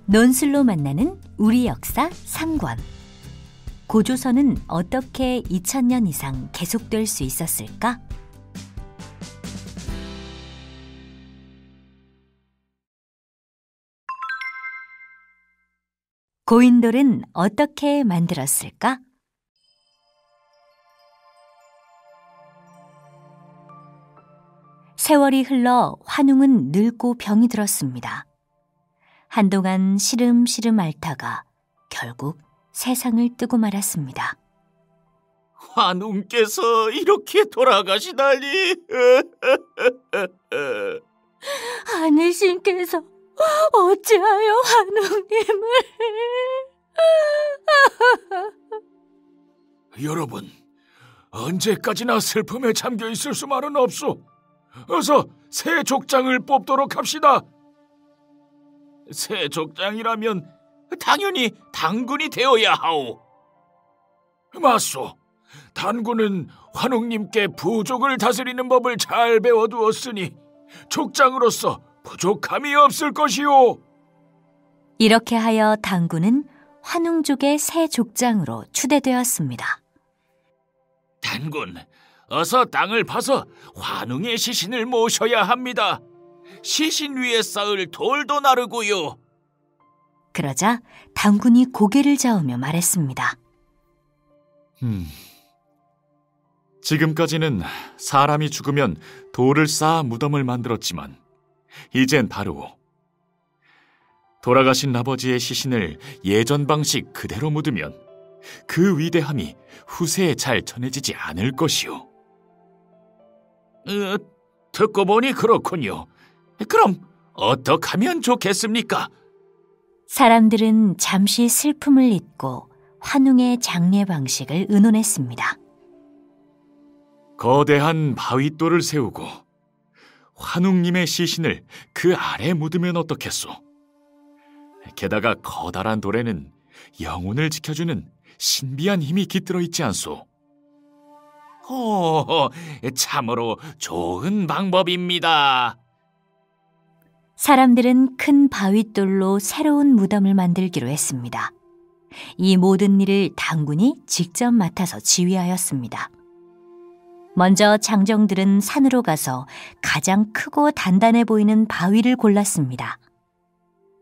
논술로 만나는 우리 역사 3권. 고조선은 어떻게 2000년 이상 계속될 수 있었을까? 고인돌은 어떻게 만들었을까? 세월이 흘러 환웅은 늙고 병이 들었습니다. 한동안 시름시름 앓다가 결국 세상을 뜨고 말았습니다. 환웅께서 이렇게 돌아가시다니. 하늘신께서 어찌하여 환웅님을... 여러분, 언제까지나 슬픔에 잠겨 있을 수만은 없소. 어서 새 족장을 뽑도록 합시다. 새 족장이라면 당연히 단군이 되어야 하오. 맞소. 단군은 환웅님께 부족을 다스리는 법을 잘 배워두었으니 족장으로서 부족함이 없을 것이오. 이렇게 하여 단군은 환웅족의 새 족장으로 추대되었습니다. 단군, 어서 땅을 파서 환웅의 시신을 모셔야 합니다. 시신 위에 쌓을 돌도 나르고요. 그러자 단군이 고개를 저으며 말했습니다. 지금까지는 사람이 죽으면 돌을 쌓아 무덤을 만들었지만 이젠 다르오. 돌아가신 아버지의 시신을 예전 방식 그대로 묻으면 그 위대함이 후세에 잘 전해지지 않을 것이오. 듣고 보니 그렇군요. 그럼 어떻게 하면 좋겠습니까? 사람들은 잠시 슬픔을 잊고 환웅의 장례 방식을 의논했습니다. 거대한 바윗돌을 세우고 환웅님의 시신을 그 아래 묻으면 어떻겠소? 게다가 커다란 돌에는 영혼을 지켜주는 신비한 힘이 깃들어 있지 않소? 참으로 좋은 방법입니다. 사람들은 큰 바윗돌로 새로운 무덤을 만들기로 했습니다. 이 모든 일을 단군이 직접 맡아서 지휘하였습니다. 먼저 장정들은 산으로 가서 가장 크고 단단해 보이는 바위를 골랐습니다.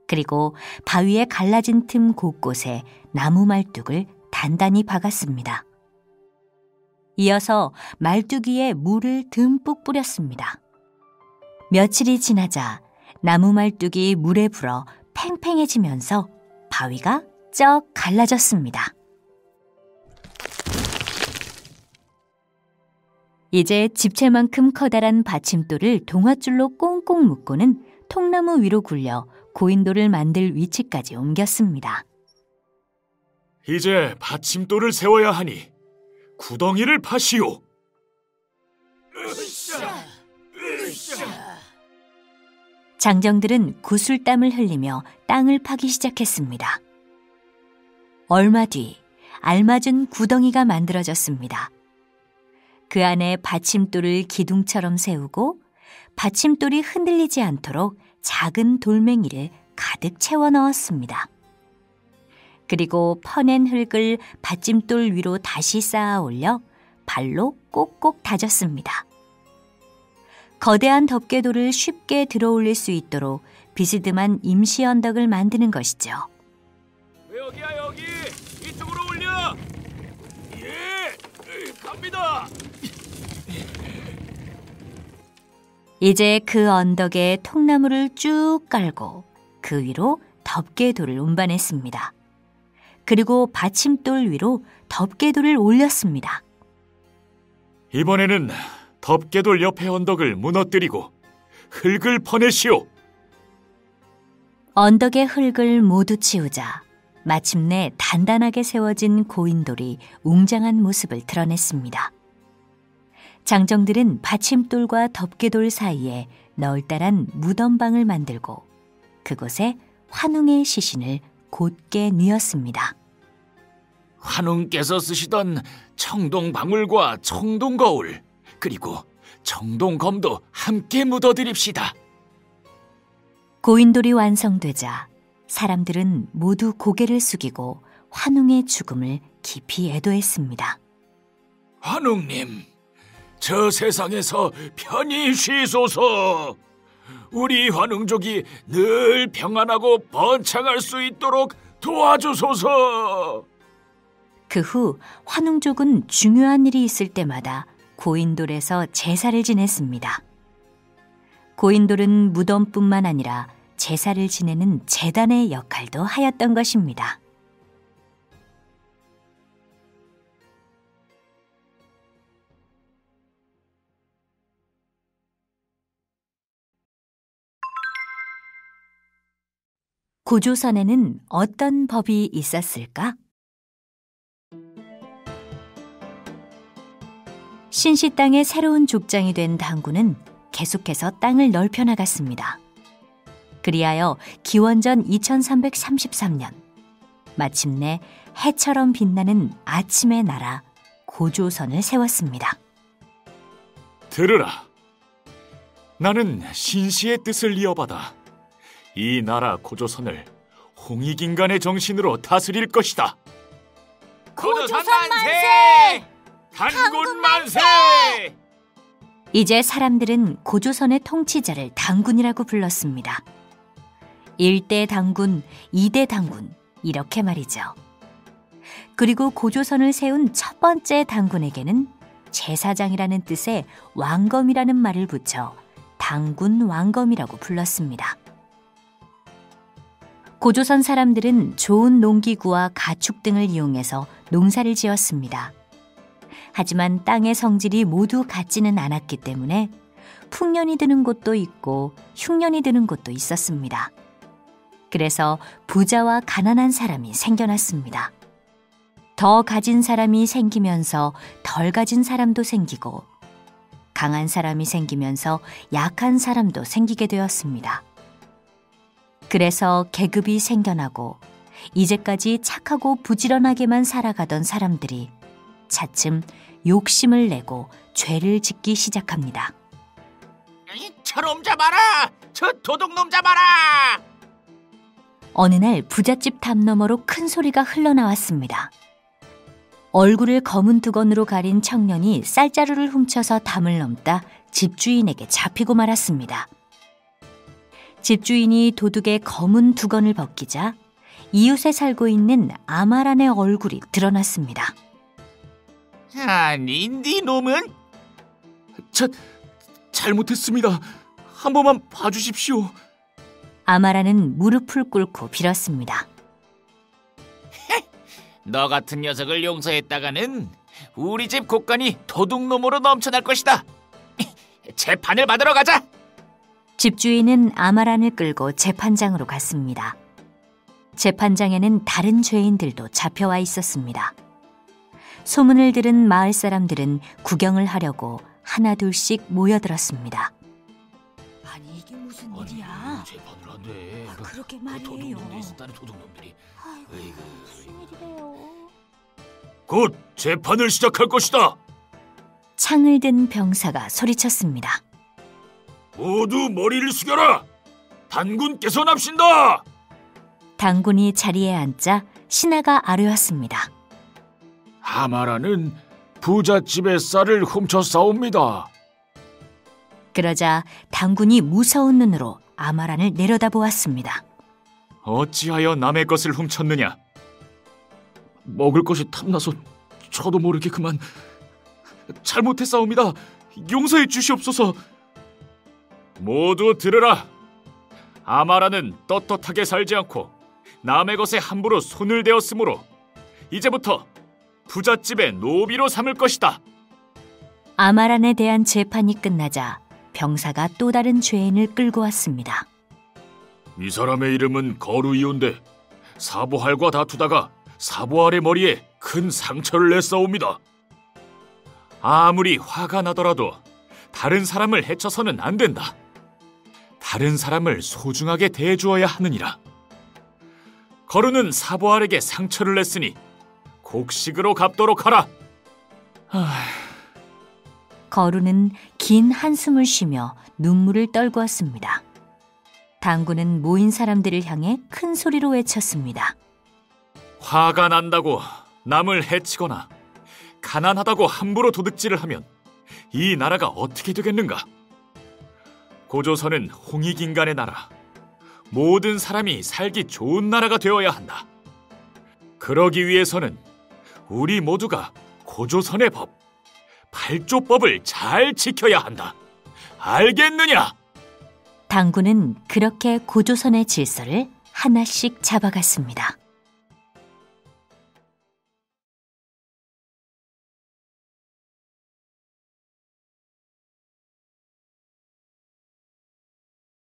그리고 바위의 갈라진 틈 곳곳에 나무 말뚝을 단단히 박았습니다. 이어서 말뚝 위에 물을 듬뿍 뿌렸습니다. 며칠이 지나자 나무 말뚝이 물에 불어 팽팽해지면서 바위가 쩍 갈라졌습니다. 이제 집채만큼 커다란 받침돌을 동아줄로 꽁꽁 묶고는 통나무 위로 굴려 고인돌을 만들 위치까지 옮겼습니다. 이제 받침돌을 세워야 하니 구덩이를 파시오. 장정들은 구슬땀을 흘리며 땅을 파기 시작했습니다. 얼마 뒤 알맞은 구덩이가 만들어졌습니다. 그 안에 받침돌을 기둥처럼 세우고 받침돌이 흔들리지 않도록 작은 돌멩이를 가득 채워 넣었습니다. 그리고 퍼낸 흙을 받침돌 위로 다시 쌓아 올려 발로 꼭꼭 다졌습니다. 거대한 덮개돌을 쉽게 들어올릴 수 있도록 비스듬한 임시 언덕을 만드는 것이죠. 여기야, 여기! 이쪽으로 올려! 예! 갑니다! 이제 그 언덕에 통나무를 쭉 깔고 그 위로 덮개돌을 운반했습니다. 그리고 받침돌 위로 덮개돌을 올렸습니다. 이번에는 덮개돌 옆의 언덕을 무너뜨리고 흙을 퍼내시오. 언덕의 흙을 모두 치우자 마침내 단단하게 세워진 고인돌이 웅장한 모습을 드러냈습니다. 장정들은 받침돌과 덮개돌 사이에 널따란 무덤방을 만들고 그곳에 환웅의 시신을 곧게 뉘었습니다. 환웅께서 쓰시던 청동방울과 청동거울, 그리고 청동검도 함께 묻어드립시다. 고인돌이 완성되자 사람들은 모두 고개를 숙이고 환웅의 죽음을 깊이 애도했습니다. 환웅님, 저 세상에서 편히 쉬소서. 우리 환웅족이 늘 평안하고 번창할 수 있도록 도와주소서. 그 후 환웅족은 중요한 일이 있을 때마다 고인돌에서 제사를 지냈습니다. 고인돌은 무덤뿐만 아니라 제사를 지내는 제단의 역할도 하였던 것입니다. 고조선에는 어떤 법이 있었을까? 신시 땅의 새로운 족장이 된 당군은 계속해서 땅을 넓혀 나갔습니다. 그리하여 기원전 2333년 마침내 해처럼 빛나는 아침의 나라 고조선을 세웠습니다. 들으라. 나는 신시의 뜻을 이어받아 이 나라 고조선을 홍익인간의 정신으로 다스릴 것이다. 고조선 만세! 단군 만세! 이제 사람들은 고조선의 통치자를 당군이라고 불렀습니다. 1대 당군, 2대 당군 이렇게 말이죠. 그리고 고조선을 세운 첫 번째 당군에게는 제사장이라는 뜻의 왕검이라는 말을 붙여 당군 왕검이라고 불렀습니다. 고조선 사람들은 좋은 농기구와 가축 등을 이용해서 농사를 지었습니다. 하지만 땅의 성질이 모두 같지는 않았기 때문에 풍년이 드는 곳도 있고 흉년이 드는 곳도 있었습니다. 그래서 부자와 가난한 사람이 생겨났습니다. 더 가진 사람이 생기면서 덜 가진 사람도 생기고 강한 사람이 생기면서 약한 사람도 생기게 되었습니다. 그래서 계급이 생겨나고 이제까지 착하고 부지런하게만 살아가던 사람들이 차츰 욕심을 내고 죄를 짓기 시작합니다. 저놈 잡아라! 저 도둑놈 잡아라! 어느 날 부잣집 담 너머로 큰 소리가 흘러나왔습니다. 얼굴을 검은 두건으로 가린 청년이 쌀자루를 훔쳐서 담을 넘다 집주인에게 잡히고 말았습니다. 집주인이 도둑의 검은 두건을 벗기자 이웃에 살고 있는 아마란의 얼굴이 드러났습니다. 아니, 네 놈은? 잘못했습니다. 한 번만 봐주십시오. 아마란은 무릎을 꿇고 빌었습니다. 너 같은 녀석을 용서했다가는 우리 집 곳간이 도둑놈으로 넘쳐날 것이다. 재판을 받으러 가자. 집주인은 아마란을 끌고 재판장으로 갔습니다. 재판장에는 다른 죄인들도 잡혀와 있었습니다. 소문을 들은 마을 사람들은 구경을 하려고 하나둘씩 모여들었습니다. 아니 이게 무슨 일이야? 재판을 한대. 그러게 말이에요. 도둑놈들이 있었다는 도둑놈들이. 아이고, 무슨 일이래요? 곧 재판을 시작할 것이다. 창을 든 병사가 소리쳤습니다. 모두 머리를 숙여라. 단군께서 납신다. 당군이 자리에 앉자 신하가 아뢰었습니다. 아마라는 부잣집의 쌀을 훔쳐 싸웁니다. 그러자 당군이 무서운 눈으로 아마란을 내려다보았습니다. 어찌하여 남의 것을 훔쳤느냐? 먹을 것이 탐나서 저도 모르게 그만. 잘못했사옵니다. 용서해 주시옵소서. 모두 들으라. 아마라는 떳떳하게 살지 않고 남의 것에 함부로 손을 대었으므로 이제부터 부잣집의 노비로 삼을 것이다. 아마란에 대한 재판이 끝나자 병사가 또 다른 죄인을 끌고 왔습니다. 이 사람의 이름은 거루이온데 사보할과 다투다가 사보할의 머리에 큰 상처를 냈사옵니다. 아무리 화가 나더라도 다른 사람을 해쳐서는 안 된다. 다른 사람을 소중하게 대해주어야 하느니라. 거루는 사보할에게 상처를 냈으니 곡식으로 갚도록 하라. 거루는 긴 한숨을 쉬며 눈물을 떨구었습니다. 당군은 모인 사람들을 향해 큰 소리로 외쳤습니다. 화가 난다고 남을 해치거나 가난하다고 함부로 도둑질을 하면 이 나라가 어떻게 되겠는가? 고조선은 홍익인간의 나라, 모든 사람이 살기 좋은 나라가 되어야 한다. 그러기 위해서는 우리 모두가 고조선의 법, 발조법을 잘 지켜야 한다. 알겠느냐? 당군은 그렇게 고조선의 질서를 하나씩 잡아갔습니다.